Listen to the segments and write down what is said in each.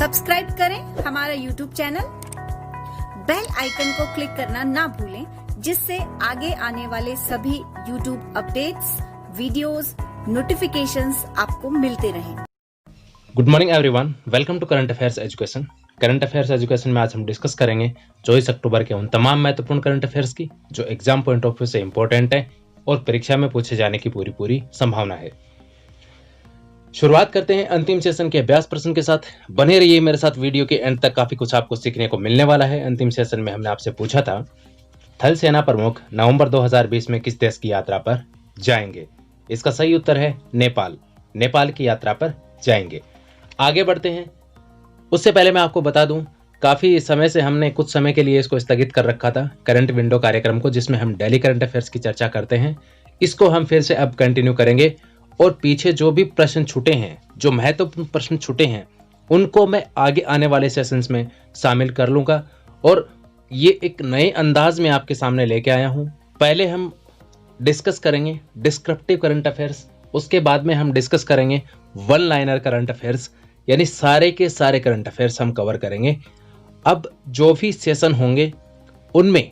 Subscribe करें हमारा YouTube channel, bell icon को क्लिक करना ना भूलें, जिससे आगे आने वाले सभी YouTube अपडेट्स, वीडियोस, नोटिफिकेशंस आपको मिलते रहें। Good morning everyone, welcome to current affairs education. Current affairs education में आज हम डिस्कस करेंगे 24 अक्टूबर के उन तमाम महत्वपूर्ण करंट अफेयर्स की जो एग्जाम पॉइंट ऑफ व्यू से इंपॉर्टेंट है और परीक्षा में पूछे जाने की पूरी संभावना है। शुरुआत करते हैं अंतिम सेशन के अभ्यास प्रश्न के साथ। बने रहिए मेरे साथ वीडियो के एंड तक, काफी कुछ आपको सीखने को मिलने वाला है। अंतिम सेशन में हमने आपसे पूछा था थल सेना प्रमुख नवंबर 2020 में किस देश की यात्रा पर जाएंगे। इसका सही उत्तर है नेपाल की यात्रा पर जाएंगे। आगे बढ़ते हैं। उससे पहले मैं आपको बता दूं, काफी समय से हमने कुछ समय के लिए इसको स्थगित कर रखा था, करंट विंडो कार्यक्रम को, जिसमें हम डेली करंट अफेयर्स की चर्चा करते हैं। इसको हम फिर से अब कंटिन्यू करेंगे और पीछे जो भी प्रश्न छूटे हैं, जो महत्वपूर्ण प्रश्न छूटे हैं, उनको मैं आगे आने वाले सेशंस में शामिल कर लूंगा और ये एक नए अंदाज में आपके सामने लेके आया हूं। पहले हम डिस्कस करेंगे डिस्क्रिप्टिव करंट अफेयर्स, उसके बाद में हम डिस्कस करेंगे वन लाइनर करंट अफेयर्स, यानी सारे के सारे करंट अफेयर्स हम कवर करेंगे। अब जो भी सेशन होंगे उनमें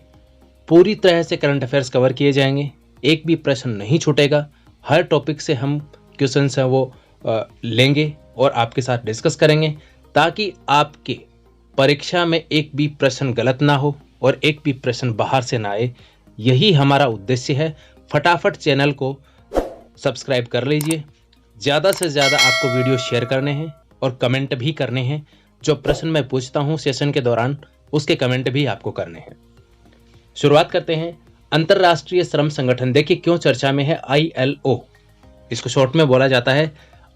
पूरी तरह से करंट अफेयर्स कवर किए जाएंगे, एक भी प्रश्न नहीं छूटेगा। हर टॉपिक से हम क्वेश्चंस हैं वो लेंगे और आपके साथ डिस्कस करेंगे, ताकि आपके परीक्षा में एक भी प्रश्न गलत ना हो और एक भी प्रश्न बाहर से ना आए। यही हमारा उद्देश्य है। फटाफट चैनल को सब्सक्राइब कर लीजिए। ज़्यादा से ज़्यादा आपको वीडियो शेयर करने हैं और कमेंट भी करने हैं। जो प्रश्न मैं पूछता हूं सेशन के दौरान, उसके कमेंट भी आपको करने हैं। शुरुआत करते हैं। अंतर्राष्ट्रीय श्रम संगठन, देखिए क्यों चर्चा में है, ILO, इसको शॉर्ट में बोला जाता है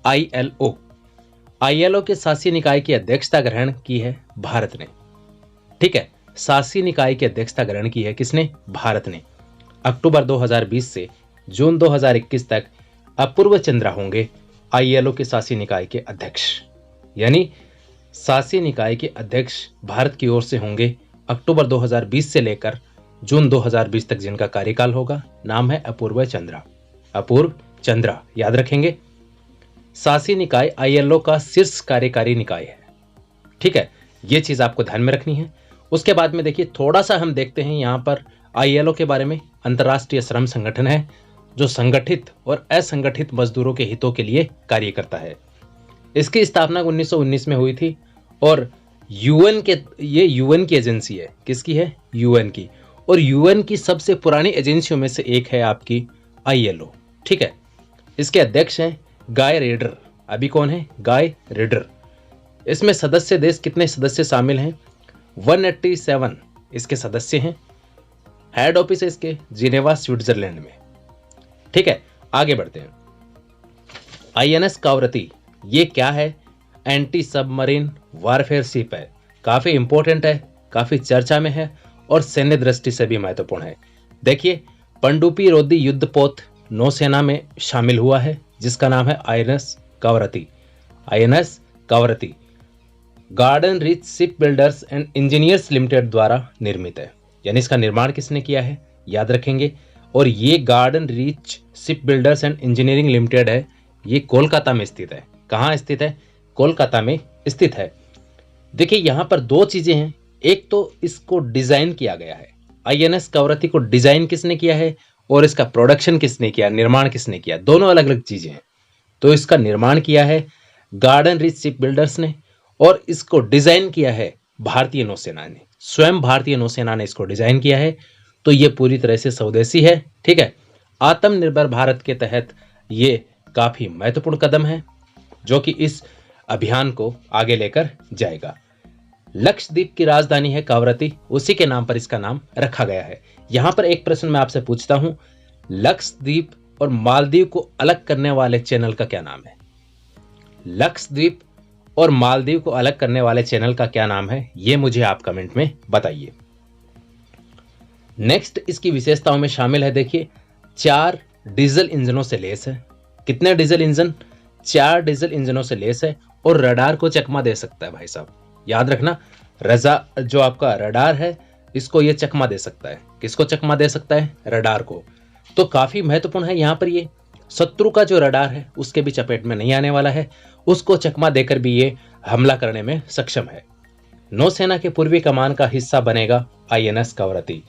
ILO के शासी निकाय की अध्यक्षता ग्रहण की है भारत ने। ठीक है, शासी निकाय की अध्यक्षता ग्रहण की है किसने? भारत ने। अक्टूबर 2020 से जून 2021 तक अपूर्व चंद्रा होंगे ILO के शासी निकाय के अध्यक्ष, यानी शासी निकाय के अध्यक्ष भारत की ओर से होंगे। अक्टूबर 2020 से लेकर जून 2020 तक जिनका कार्यकाल होगा, नाम है अपूर्व चंद्रा, याद रखेंगे। शासी निकाय ILO का शीर्ष कार्यकारी निकाय है। ठीक है, यह चीज आपको ध्यान में रखनी है। उसके बाद में देखिए थोड़ा सा हम देखते हैं यहाँ पर ILO के बारे में। अंतर्राष्ट्रीय श्रम संगठन है जो संगठित और असंगठित मजदूरों के हितों के लिए कार्य करता है। इसकी स्थापना 1919 में हुई थी और यूएन की एजेंसी है। किसकी है? यूएन की। और यूएन की सबसे पुरानी एजेंसियों में से एक है आपकी ILO। ठीक है, इसके अध्यक्ष हैं गाय रेडर। अभी कौन है? गाय रेडर। इसमें सदस्य देश, कितने सदस्य शामिल हैं? 187 इसके सदस्य हैं। हेड ऑफिस है इसके जिनेवा, स्विट्जरलैंड में। ठीक है, आगे बढ़ते हैं। INS कावरती, ये क्या है? एंटी सबमरीन वारफेयर शिप है। काफी इंपॉर्टेंट है, काफी चर्चा में है और सैन्य दृष्टि से भी महत्वपूर्ण है। देखिए पनडुब्बी रोधी युद्धपोत नौसेना में शामिल हुआ है, जिसका नाम है INS कावरती। गार्डन रीच शिप बिल्डर्स एंड इंजीनियर्स लिमिटेड द्वारा निर्मित है, यानी इसका निर्माण किसने किया है? याद रखेंगे। और ये garden Reach Ship Builders and engineering limited है, ये कोलकाता में स्थित है। कहाँ स्थित है? कोलकाता में स्थित है। देखिए यहाँ पर दो चीजें हैं। एक तो इसको डिजाइन किया गया है, INS कावरती को डिजाइन किसने किया है और इसका प्रोडक्शन किसने किया, निर्माण किसने किया, दोनों अलग अलग चीजें हैं। तो इसका निर्माण किया है गार्डन रीच शिप बिल्डर्स ने और इसको डिजाइन किया है भारतीय नौसेना ने। स्वयं भारतीय नौसेना ने इसको डिजाइन किया है। तो ये पूरी तरह से स्वदेशी है। ठीक है, आत्मनिर्भर भारत के तहत ये काफी महत्वपूर्ण कदम है जो कि इस अभियान को आगे लेकर जाएगा। लक्षद्वीप की राजधानी है कावरती, उसी के नाम पर इसका नाम रखा गया है। यहां पर एक प्रश्न मैं आपसे पूछता हूं, लक्षद्वीप और मालदीव को अलग करने वाले चैनल का क्या नाम है? लक्षद्वीप और मालदीव को अलग करने वाले चैनल का क्या नाम है? ये मुझे आप कमेंट में बताइए। नेक्स्ट इसकी विशेषताओं में शामिल है, देखिए 4 डीजल इंजनों से लेस है। कितने डीजल इंजन? 4 डीजल इंजनों से लेस है और रडार को चकमा दे सकता है। भाई साहब याद रखना, जो आपका रडार है इसको ये चकमा दे सकता है। किसको चकमा दे सकता है? रडार को। तो काफी महत्वपूर्ण है यहाँ पर। ये शत्रु का जो रडार है उसके भी चपेट में नहीं आने वाला है, उसको चकमा देकर भी ये हमला करने में सक्षम है। नौसेना के पूर्वी कमान का हिस्सा बनेगा INS कवरत्ती।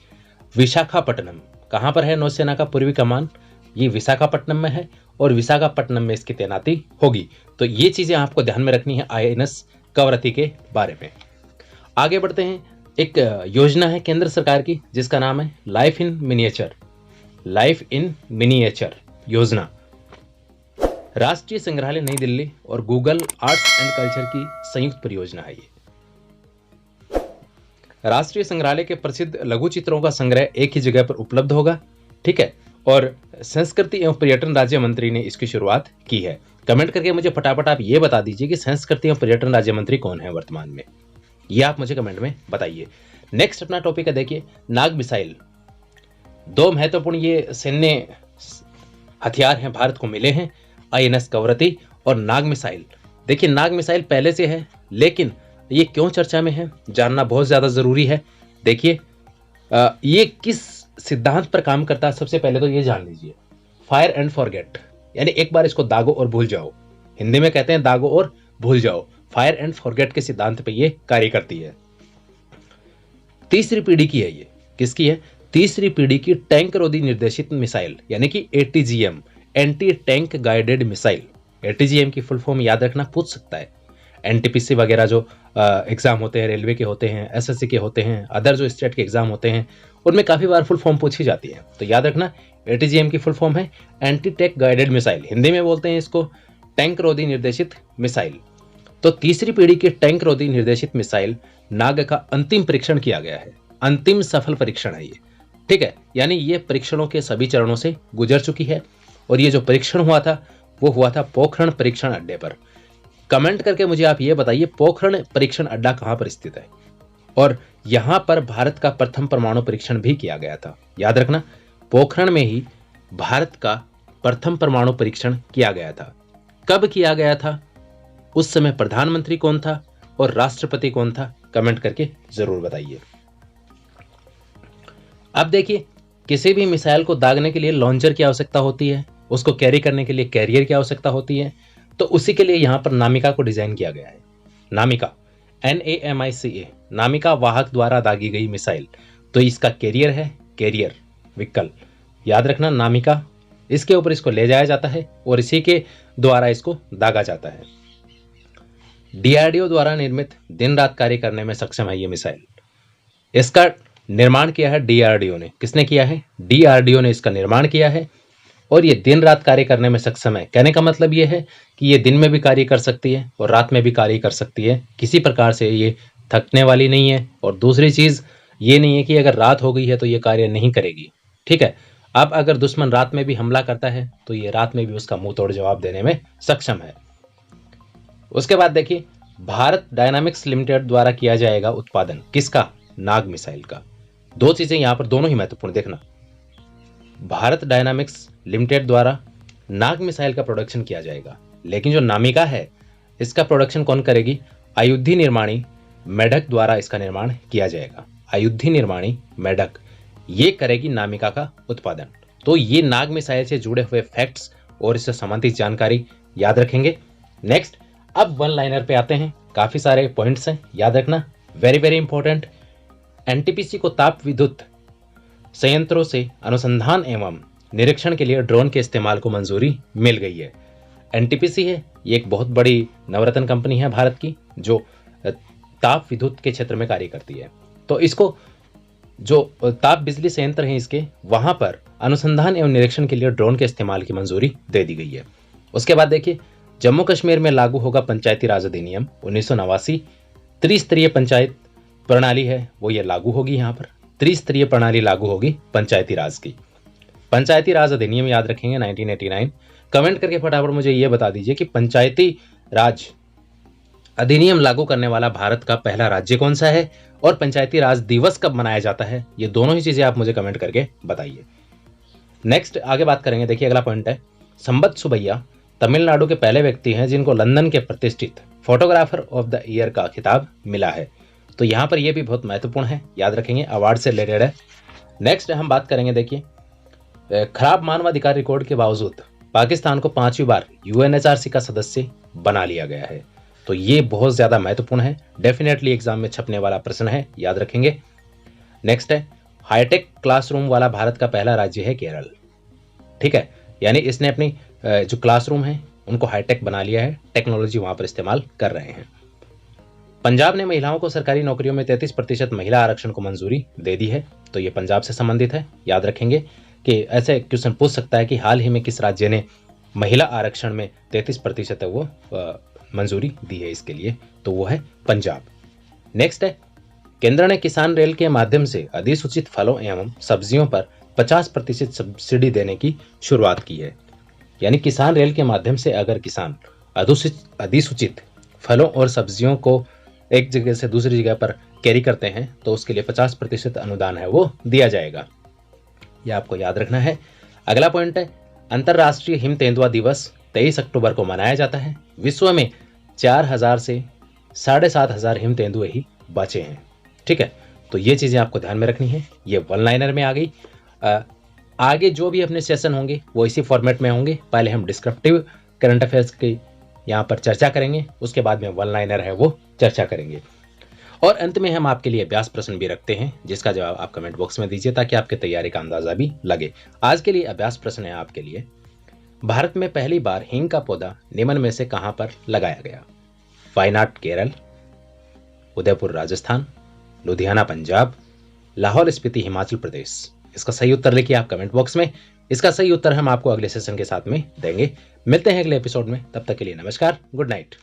विशाखापट्टनम, कहां पर है नौसेना का पूर्वी कमान? ये विशाखापट्टनम में है और विशाखापट्टनम में इसकी तैनाती होगी। तो ये चीजें आपको ध्यान में रखनी है INS कवरत्ती के बारे में। आगे बढ़ते हैं। एक योजना है केंद्र सरकार की जिसका नाम है लाइफ इन मिनिएचर योजना। राष्ट्रीय संग्रहालय नई दिल्ली और गूगल आर्ट्स एंड कल्चर की संयुक्त परियोजना है ये। राष्ट्रीय संग्रहालय के प्रसिद्ध लघु चित्रों का संग्रह एक ही जगह पर उपलब्ध होगा, ठीक है। और संस्कृति एवं पर्यटन राज्य मंत्री ने इसकी शुरुआत की है। कमेंट करके मुझे फटाफट आप ये बता दीजिए कि संस्कृति एवं पर्यटन राज्य मंत्री कौन है वर्तमान में, ये आप मुझे कमेंट में बताइए। नेक्स्ट अपना टॉपिक है, देखिए नाग मिसाइल। दो महत्वपूर्ण ये सैन्य हथियार हैं भारत को मिले हैं, INS कवरत्ती और नाग मिसाइल। देखिए नाग मिसाइल पहले से है, लेकिन ये क्यों चर्चा में है जानना बहुत ज्यादा जरूरी है। देखिए ये किस सिद्धांत पर काम करता है, सबसे पहले तो ये जान लीजिए। फायर एंड फॉरगेट, यानी एक बार इसको दागो और भूल जाओ। हिंदी में कहते हैं दागो और भूल जाओ। फायर एंड फॉरगेट के सिद्धांत पे ये कार्य करती है। तीसरी पीढ़ी की है ये। किसकी है? तीसरी पीढ़ी की टैंक रोधी निर्देशित मिसाइल, यानी कि ATGM, anti tank guided missile. ATGM की फुल फॉर्म याद रखना, पूछ सकता है। NTPC वगैरह जो एग्जाम होते हैं, रेलवे के होते हैं, SSC के होते हैं, अदर जो स्टेट के एग्जाम होते हैं, उनमें काफी बार फुल फॉर्म पूछी जाती है। तो याद रखना ATGM की फुल फॉर्म है anti tank guided missile. Hindi में बोलते हैं इसको टैंक रोधी निर्देशित मिसाइल। तो तीसरी पीढ़ी की टैंक रोधी निर्देशित मिसाइल नाग का अंतिम परीक्षण किया गया है। अंतिम सफल परीक्षण है ये, ठीक है। यानी ये परीक्षणों के सभी चरणों से गुजर चुकी है और ये जो परीक्षण हुआ था वो हुआ था पोखरण परीक्षण अड्डे पर। कमेंट करके मुझे आप ये बताइए पोखरण परीक्षण अड्डा कहां पर स्थित है, और यहां पर भारत का प्रथम परमाणु परीक्षण भी किया गया था। याद रखना पोखरण में ही भारत का प्रथम परमाणु परीक्षण किया गया था। कब किया गया था, उस समय प्रधानमंत्री कौन था और राष्ट्रपति कौन था, कमेंट करके जरूर बताइए। अब देखिए किसी भी मिसाइल को दागने के लिए लॉन्चर की आवश्यकता होती है, उसको कैरी करने के लिए कैरियर की आवश्यकता होती है। तो उसी के लिए यहां पर नामिका को डिजाइन किया गया है। नामिका NAMICA, नामिका वाहक द्वारा दागी गई मिसाइल। तो इसका कैरियर है कैरियर व्हीकल। याद रखना नामिका, इसके ऊपर इसको ले जाया जाता है और इसी के द्वारा इसको दागा जाता है। DRDO द्वारा निर्मित दिन रात कार्य करने में सक्षम है ये मिसाइल। इसका निर्माण किया है DRDO ने। किसने किया है? DRDO ने इसका निर्माण किया है और ये दिन रात कार्य करने में सक्षम है। कहने का मतलब ये है कि ये दिन में भी कार्य कर सकती है और रात में भी कार्य कर सकती है। किसी प्रकार से ये थकने वाली नहीं है। और दूसरी चीज ये नहीं है कि अगर रात हो गई है तो ये कार्य नहीं करेगी, ठीक है। अब अगर दुश्मन रात में भी हमला करता है तो ये रात में भी उसका मुंह तोड़ जवाब देने में सक्षम है। उसके बाद देखिए भारत डायनामिक्स लिमिटेड द्वारा किया जाएगा उत्पादन। किसका? नाग मिसाइल का। दो चीजें यहां पर दोनों ही महत्वपूर्ण देखना। भारत डायनामिक्स लिमिटेड द्वारा नाग मिसाइल का प्रोडक्शन किया जाएगा, लेकिन जो नामिका है इसका प्रोडक्शन कौन करेगी? अयुद्धि निर्माणी मेढक द्वारा इसका निर्माण किया जाएगा। अयुद्धि निर्माणी मेढक ये करेगी नामिका का उत्पादन। तो ये नाग मिसाइल से जुड़े हुए फैक्ट्स और इससे संबंधित जानकारी याद रखेंगे। नेक्स्ट अब वन लाइनर पे आते हैं। काफी सारे पॉइंट्स हैं, याद रखना, वेरी वेरी इंपॉर्टेंट। NTPC को ताप विद्युत संयंत्रों से अनुसंधान एवं निरीक्षण के लिए ड्रोन के इस्तेमाल को मंजूरी मिल गई है। NTPC है ये एक बहुत बड़ी नवरत्न कंपनी है भारत की जो ताप विद्युत के क्षेत्र में कार्य करती है। तो इसको जो ताप बिजली संयंत्र हैं इसके वहां पर अनुसंधान एवं निरीक्षण के लिए ड्रोन के इस्तेमाल की मंजूरी दे दी गई है। उसके बाद देखिए जम्मू कश्मीर में लागू होगा पंचायती राज अधिनियम 1989। त्रिस्तरीय पंचायत प्रणाली है वो ये लागू होगी। यहाँ पर त्रिस्तरीय प्रणाली लागू होगी पंचायती राज की। पंचायती राज अधिनियम याद रखेंगे 1989। कमेंट करके फटाफट मुझे ये बता दीजिए कि पंचायती राज अधिनियम लागू करने वाला भारत का पहला राज्य कौन सा है और पंचायती राज दिवस कब मनाया जाता है। ये दोनों ही चीजें आप मुझे कमेंट करके बताइए। नेक्स्ट आगे बात करेंगे। देखिए अगला पॉइंट है संबत सुबैया तमिलनाडु के पहले व्यक्ति हैं जिनको लंदन के प्रतिष्ठित फोटोग्राफर ऑफ द ईयर का खिताब मिला है। तो यहाँ पर यह भी बहुत महत्वपूर्ण है, याद रखेंगे, अवार्ड से रिलेटेड है। नेक्स्ट हम बात करेंगे। देखिए खराब मानवाधिकार रिकॉर्ड के बावजूद पाकिस्तान को 5वीं बार UNHRC का सदस्य बना लिया गया है। तो ये बहुत ज्यादा महत्वपूर्ण है, डेफिनेटली एग्जाम में छपने वाला प्रश्न है, याद रखेंगे। नेक्स्ट है, हाईटेक क्लासरूम वाला भारत का पहला राज्य है केरल। ठीक है, यानी इसने अपनी जो क्लासरूम है उनको हाईटेक बना लिया है, टेक्नोलॉजी वहां पर इस्तेमाल कर रहे हैं। पंजाब ने महिलाओं को सरकारी नौकरियों में 33% महिला आरक्षण को मंजूरी दे दी है। तो ये पंजाब से संबंधित है, याद रखेंगे कि ऐसे क्वेश्चन पूछ सकता है कि हाल ही में किस राज्य ने महिला आरक्षण में 33% है वो मंजूरी दी है इसके लिए, तो वो है पंजाब। नेक्स्ट है, केंद्र ने किसान रेल के माध्यम से अधिसूचित फलों एवं सब्जियों पर 50% सब्सिडी देने की शुरुआत की है। यानी किसान रेल के माध्यम से अगर किसान अधिसूचित फलों और सब्जियों को एक जगह से दूसरी जगह पर कैरी करते हैं तो उसके लिए 50% अनुदान है वो दिया जाएगा, ये आपको याद रखना है। अगला पॉइंट है, अंतरराष्ट्रीय हिम तेंदुआ दिवस 23 अक्टूबर को मनाया जाता है। विश्व में 4000 से 7500 हिम तेंदुए ही बचे हैं। ठीक है, तो ये चीजें आपको ध्यान में रखनी है। ये वन लाइनर में आ गई। आगे जो भी अपने सेशन होंगे वो इसी फॉर्मेट में होंगे। पहले हम डिस्क्रिप्टिव करंट अफेयर्स की यहाँ पर चर्चा करेंगे, उसके बाद में वन लाइनर है वो चर्चा करेंगे, और अंत में हम आपके लिए अभ्यास प्रश्न भी रखते हैं जिसका जवाब आप कमेंट बॉक्स में दीजिए ताकि आपके तैयारी का अंदाजा भी लगे। आज के लिए अभ्यास प्रश्न है आपके लिए, भारत में पहली बार हींग का पौधा निम्न में से कहां पर लगाया गया? वायनाड केरल, उदयपुर राजस्थान, लुधियाना पंजाब, लाहौल स्पीति हिमाचल प्रदेश। इसका सही उत्तर लिखिए आप कमेंट बॉक्स में। इसका सही उत्तर हम आपको अगले सेशन के साथ में देंगे। मिलते हैं अगले एपिसोड में, तब तक के लिए नमस्कार, गुड नाइट।